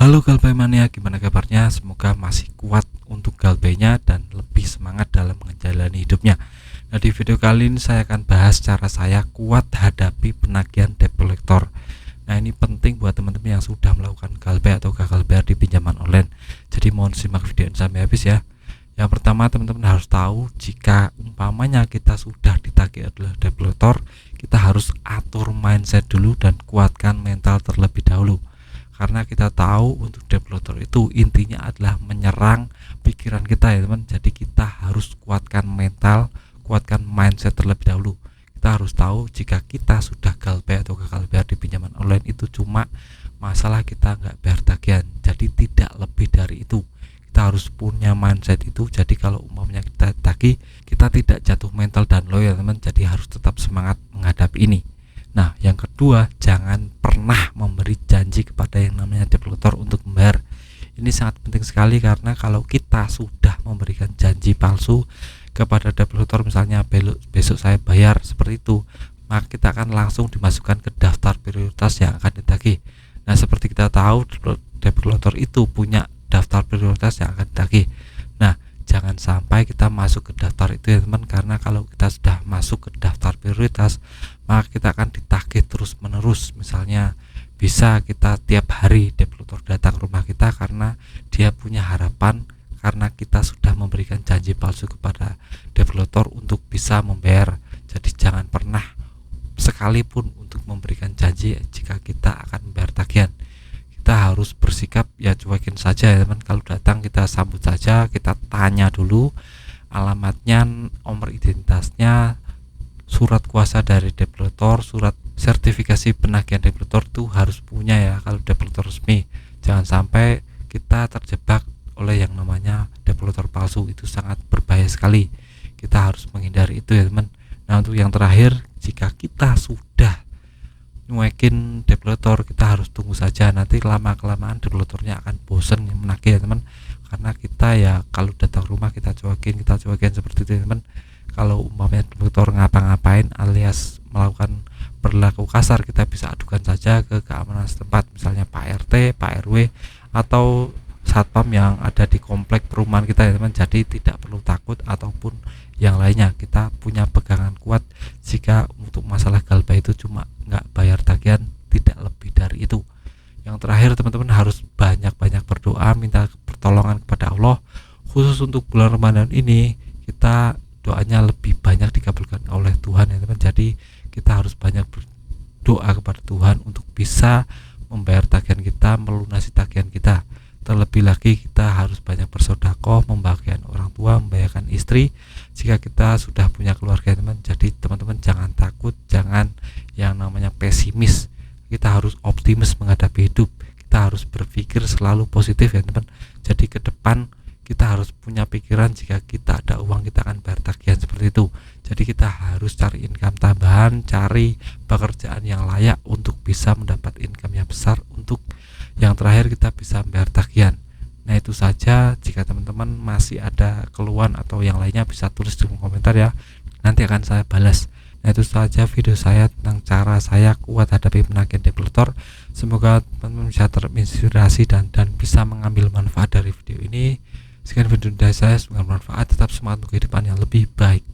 Halo Galbay Mania, gimana kabarnya? Semoga masih kuat untuk galbaynya dan lebih semangat dalam menjalani hidupnya. Nah, di video kali ini saya akan bahas cara saya kuat hadapi penagihan debt collector. Nah, ini penting buat teman-teman yang sudah melakukan galbay atau gagal bayar di pinjaman online. Jadi mohon simak video ini sampai habis ya. Yang pertama, teman-teman harus tahu jika umpamanya kita sudah ditagih adalah debt collector, kita harus atur mindset dulu dan kuatkan mental terlebih dahulu. Karena kita tahu untuk debt collector itu intinya adalah menyerang pikiran kita ya teman. Jadi kita harus kuatkan mental, kuatkan mindset terlebih dahulu. Kita harus tahu jika kita sudah galbay atau gagal bayar di pinjaman online itu cuma masalah kita nggak bayar tagihan. Jadi tidak lebih dari itu. Kita harus punya mindset itu. Jadi kalau umpamanya kita tagih, kita tidak jatuh mental dan loyal teman. Jadi harus tetap semangat menghadapi ini. Nah, yang kedua, jangan pernah memberi janji kepada yang namanya debt collector untuk membayar. Ini sangat penting sekali karena kalau kita sudah memberikan janji palsu kepada debt collector, misalnya besok saya bayar seperti itu, maka kita akan langsung dimasukkan ke daftar prioritas yang akan ditagih. Nah, seperti kita tahu, debt collector itu punya daftar prioritas yang akan ditagih. Nah, jangan sampai kita masuk ke daftar itu ya teman, karena kalau kita sudah masuk ke daftar prioritas maka kita akan ditagih terus menerus. Misalnya bisa kita tiap hari debt collector datang ke rumah kita karena dia punya harapan, karena kita sudah memberikan janji palsu kepada debt collector untuk bisa membayar. Jadi jangan pernah sekalipun untuk memberikan janji jika kita akan membayar tagihan. Kita harus bersikap ya cuekin saja ya teman. Kalau datang kita sambut saja, kita tanya dulu alamatnya, nomor identitasnya, surat kuasa dari debt collector, surat sertifikasi penagihan debt collector itu harus punya ya kalau debt collector resmi. Jangan sampai kita terjebak oleh yang namanya debt collector palsu, itu sangat berbahaya sekali. Kita harus menghindari itu ya teman. Nah, untuk yang terakhir, jika kita sudah nyuekin debt collector, kita harus tunggu saja. Nanti lama-kelamaan debt collectornya akan bosen menagih ya teman. Karena kita ya kalau datang rumah kita cuekin seperti itu ya teman. Kalau umpamanya debt collector ngapa-ngapain alias melakukan perilaku kasar, kita bisa adukan saja ke keamanan setempat, misalnya Pak RT, Pak RW, atau satpam yang ada di komplek perumahan kita ya teman. Jadi tidak perlu takut ataupun yang lainnya. Kita punya pegangan kuat jika untuk masalah galbay itu cuma nggak bayar tagihan, tidak lebih dari itu. Yang terakhir, teman-teman harus banyak-banyak berdoa, minta pertolongan kepada Allah. Khusus untuk bulan Ramadan ini, kita doanya lebih banyak dikabulkan oleh Tuhan ya teman. Jadi kita harus banyak berdoa kepada Tuhan untuk bisa membayar tagihan kita, melunasi tagihan kita. Terlebih lagi kita harus banyak bersedekah, membahagiakan orang tua, membahagiakan istri jika kita sudah punya keluarga teman. Jadi teman-teman jangan takut, jangan yang namanya pesimis. Kita harus optimis menghadapi hidup. Kita harus berpikir selalu positif ya teman. Jadi ke depan kita harus punya pikiran jika kita ada uang kita akan bayar tagihan seperti itu. Jadi kita harus cari income tambahan, cari pekerjaan yang layak untuk bisa mendapat income yang besar, untuk yang terakhir kita bisa bayar tagihan. Nah, itu saja. Jika teman-teman masih ada keluhan atau yang lainnya bisa tulis di komentar ya, nanti akan saya balas. Nah, itu saja video saya tentang cara saya kuat hadapi penagihan debt collector. Semoga teman-teman bisa terinspirasi dan bisa mengambil manfaat dari video ini. Sekian video dari saya, semoga bermanfaat. Tetap semangat untuk kehidupan yang lebih baik.